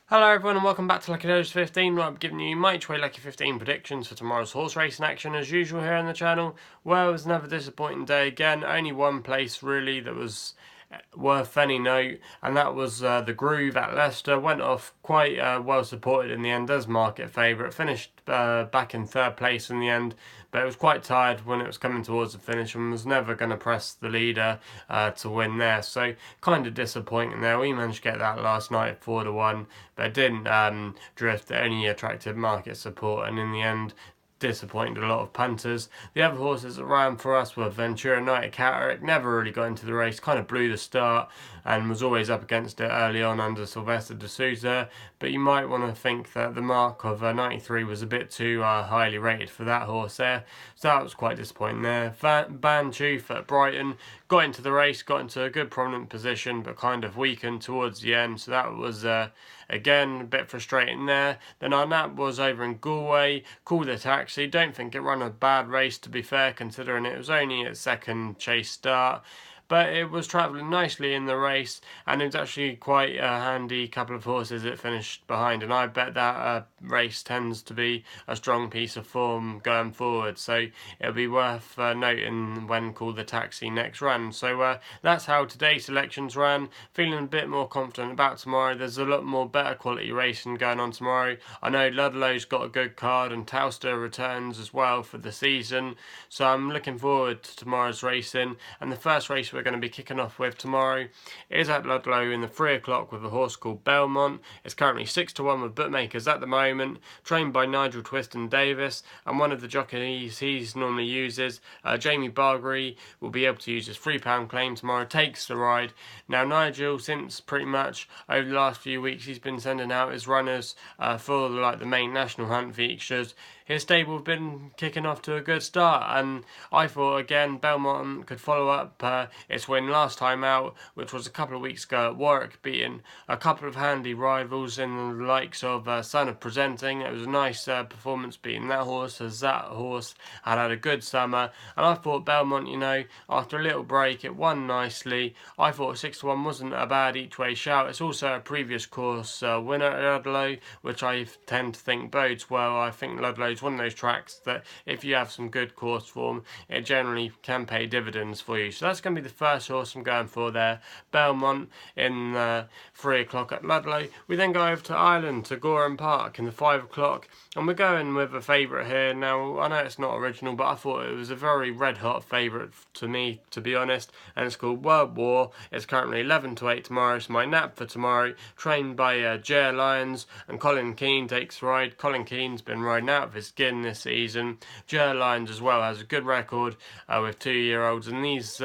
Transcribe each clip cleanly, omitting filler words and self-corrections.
Hello everyone and welcome back to Lucky15, where I'm giving you my each way Lucky15 predictions for tomorrow's horse racing action as usual here on the channel. Well, it was another disappointing day again, only one place really that was worth any note, and that was the Groove at Leicester. Went off quite well supported in the end as market favourite, finished back in third place in the end, but it was quite tired when it was coming towards the finish and was never going to press the leader to win there, so kind of disappointing there. We managed to get that last night at 4-1, but it didn't drift any attractive market support, and in the end disappointed a lot of punters. The other horses that ran for us were Ventura Knight Catterick, never really got into the race, kind of blew the start and was always up against it early on under Sylvester de Souza, but you might want to think that the mark of 93 was a bit too highly rated for that horse there, so that was quite disappointing there. Ban Choof at Brighton got into the race, got into a good prominent position, but kind of weakened towards the end, so that was again a bit frustrating there. Then our nap was over in Galway, called a taxi. Don't think it ran a bad race, to be fair, considering it was only its second chase start, but it was travelling nicely in the race, and it was actually quite a handy couple of horses it finished behind, and I bet that race tends to be a strong piece of form going forward, so it'll be worth noting when called the taxi next run. So that's how today's selections ran. Feeling a bit more confident about tomorrow. There's a lot more better quality racing going on tomorrow. I know Ludlow's got a good card and Towster returns as well for the season, so I'm looking forward to tomorrow's racing. And the first race we're going to be kicking off with tomorrow is at Ludlow in the 3 o'clock with a horse called Belmont. It's currently 6-1 with bookmakers at the moment, trained by Nigel Twiston Davis, and one of the jockeys he normally uses, Jamie Bargery, will be able to use his £3 claim tomorrow, takes the ride. Now Nigel, since pretty much over the last few weeks he's been sending out his runners for the main national hunt fixtures, his stable have been kicking off to a good start, and I thought again Belmont could follow up its win last time out, which was a couple of weeks ago at Warwick, beating a couple of handy rivals in the likes of Son of Presenting. It was a nice performance beating that horse, as that horse had a good summer, and I thought Belmont, after a little break, it won nicely. I thought 6-1 wasn't a bad each way shout. It's also a previous course winner at Ludlow, which I tend to think bodes well. I think Ludlow one of those tracks that if you have some good course form, it generally can pay dividends for you. So that's going to be the first horse I'm going for there, Belmont, in 3 o'clock at Ludlow. We then go over to Ireland, to Gowran Park in the 5 o'clock, and we're going with a favourite here. Now, I know it's not original, but I thought it was a very red-hot favourite to me, to be honest, and it's called World War. It's currently 11-8 tomorrow, so my nap for tomorrow, trained by Jer Lyons, and Colin Keane takes the ride. Colin Keane's been riding out of his skin this season. Jer Lyons as well has a good record with 2-year-olds, and these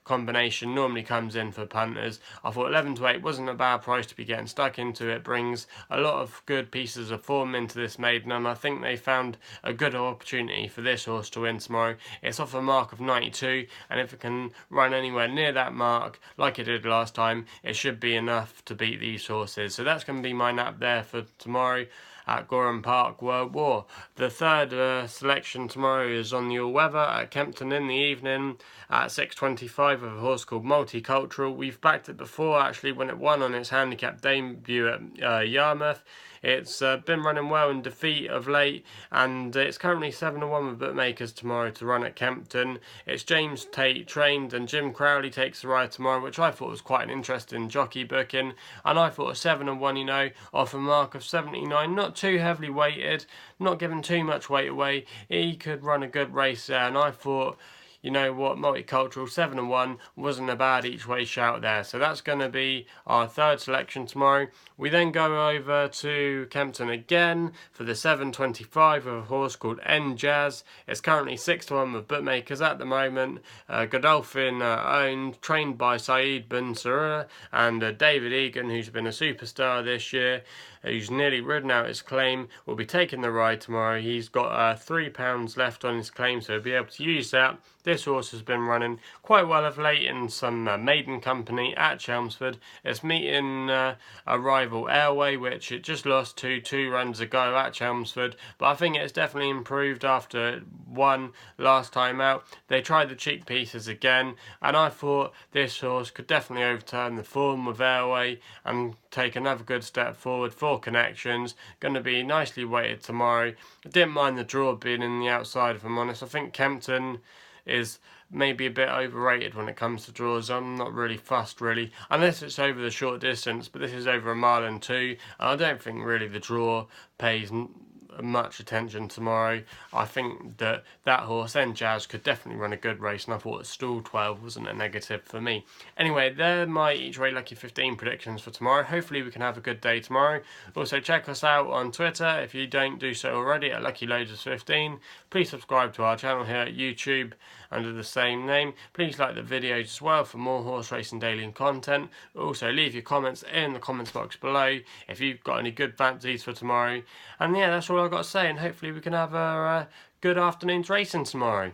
combination normally comes in for punters. I thought 11-8 wasn't a bad price to be getting stuck into. It brings a lot of good pieces of form into this maiden, and I think they found a good opportunity for this horse to win tomorrow. It's off a mark of 92, and if it can run anywhere near that mark like it did last time, it should be enough to beat these horses. So that's going to be my nap there for tomorrow at Gowran Park, World War. The third selection tomorrow is on the all-weather at Kempton in the evening at 6:25 with a horse called Multicultural. We've backed it before, actually, when it won on its handicap debut at Yarmouth. It's been running well in defeat of late, and it's currently 7-1 with bookmakers tomorrow to run at Kempton. It's James Tate trained, and Jim Crowley takes the ride tomorrow, which I thought was quite an interesting jockey booking. And I thought a 7-1, off a mark of 79, not too heavily weighted, not giving too much weight away. He could run a good race there, and I thought, Multicultural 7-1 wasn't a bad each way shout there. So that's going to be our third selection tomorrow. We then go over to Kempton again for the 7:25 with a horse called Ennjazz. It's currently 6-1 with bookmakers at the moment. Godolphin owned, trained by Saeed Ben Sarur and David Egan, who's been a superstar this year, who's nearly ridden out his claim, will be taking the ride tomorrow. He's got £3 left on his claim, so he'll be able to use that. this horse has been running quite well of late in some maiden company at Chelmsford. It's meeting a rival Airway, which it just lost to 2 runs ago at Chelmsford, but I think it's definitely improved after it won last time out. They tried the cheek pieces again, and I thought this horse could definitely overturn the form of Airway and take another good step forward for Connections. Going to be nicely weighted tomorrow. I didn't mind the draw being in the outside, if I'm honest. I think Kempton is maybe a bit overrated when it comes to draws. I'm not really fussed really, unless it's over the short distance, but this is over 1.2 miles, and I don't think really the draw pays much attention tomorrow. I think that horse Ennjazz could definitely run a good race, and I thought stall 12 wasn't a negative for me. Anyway, they're my each way Lucky 15 predictions for tomorrow. Hopefully we can have a good day tomorrow. Also check us out on Twitter if you don't do so already at LuckyLoaders15. Please subscribe to our channel here at YouTube under the same name. Please like the videos as well for more horse racing daily content. Also leave your comments in the comments box below if you've got any good fancies for tomorrow. And yeah, that's all I've got to say, and hopefully we can have a good afternoon's racing tomorrow.